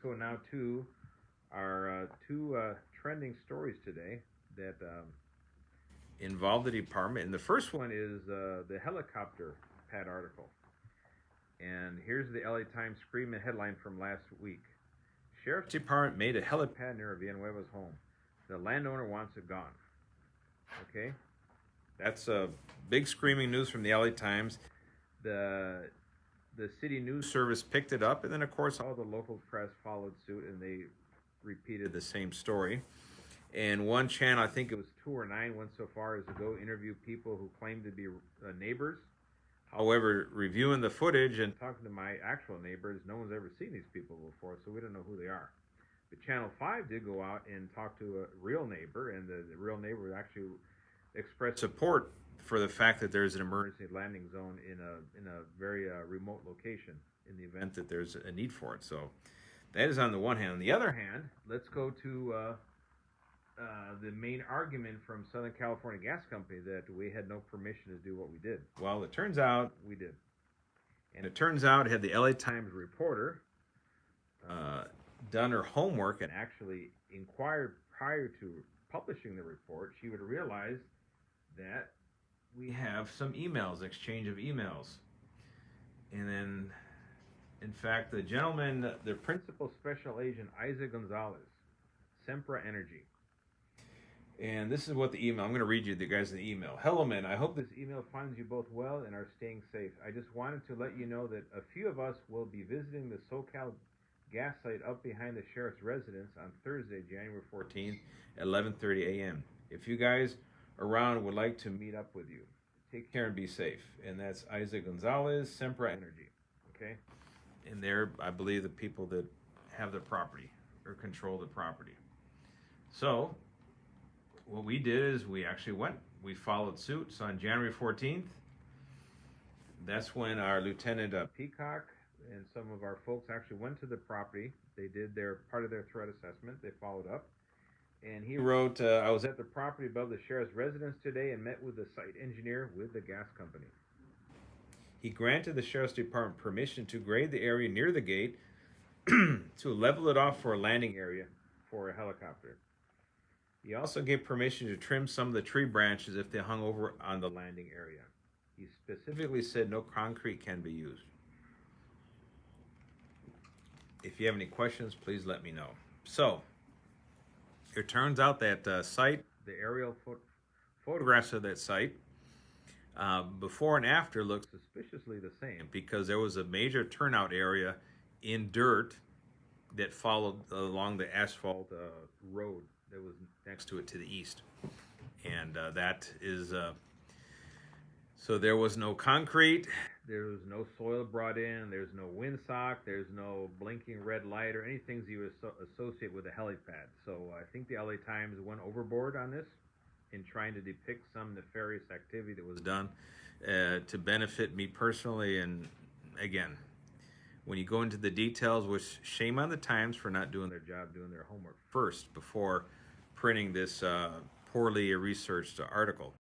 go now to our two trending stories today that involve the department. And the first one is the helicopter pad article. And here's the LA Times screaming headline from last week. Sheriff's Department made a helipad near Villanueva's home. The landowner wants it gone. Okay? That's big screaming news from the LA Times. The city news service picked it up, and then of course all the local press followed suit, and they repeated the same story. And one channel, I think it was 2 or 9, went so far as to go interview people who claimed to be neighbors. However, reviewing the footage and talking to my actual neighbors, no one's ever seen these people before, so we don't know who they are. But Channel 5 did go out and talk to a real neighbor, and the real neighbor actually expressed support for the fact that there's an emergency landing zone in a very remote location in the event that there's a need for it. So that is on the one hand. On the other hand, let's go to the main argument from Southern California Gas Company that we had no permission to do what we did. Well, it turns out we did. And it turns out, had the LA Times reporter done her homework and actually inquired prior to publishing the report, she would have realized that we have some emails, exchange of emails. And then, in fact, the gentleman, the principal special agent, Isaac Gonzalez, Sempra Energy. And this is what the email, I'm going to read you the guys in the email. Hello, men. I hope this email finds you both well and are staying safe. I just wanted to let you know that a few of us will be visiting the SoCal gas site up behind the sheriff's residence on Thursday, January 14th at 11:30 a.m. If you guys around would like to meet up with you, take care and be safe. And that's Isaac Gonzalez, Sempra Energy. Okay? And they're, I believe, the people that have the property or control the property. So what we did is we actually went. We followed suit. So on January 14th, that's when our Lieutenant Peacock and some of our folks actually went to the property. They did their part of their threat assessment. They followed up. And he wrote, I was at the property above the sheriff's residence today and met with the site engineer with the gas company. He granted the sheriff's department permission to grade the area near the gate to level it off for a landing area for a helicopter. He also gave permission to trim some of the tree branches if they hung over on the landing area. He specifically said no concrete can be used. If you have any questions, please let me know. So, it turns out that site, the aerial photographs of that site, before and after look suspiciously the same because there was a major turnout area in dirt that followed along the asphalt road that was next to it to the east. And that is, so there was no concrete, there was no soil brought in, there's no windsock, there's no blinking red light or anything you would associate with a helipad. So I think the LA Times went overboard on this in trying to depict some nefarious activity that was done to benefit me personally. And again, when you go into the details, which shame on the Times for not doing their job, doing their homework first before printing this poorly researched article.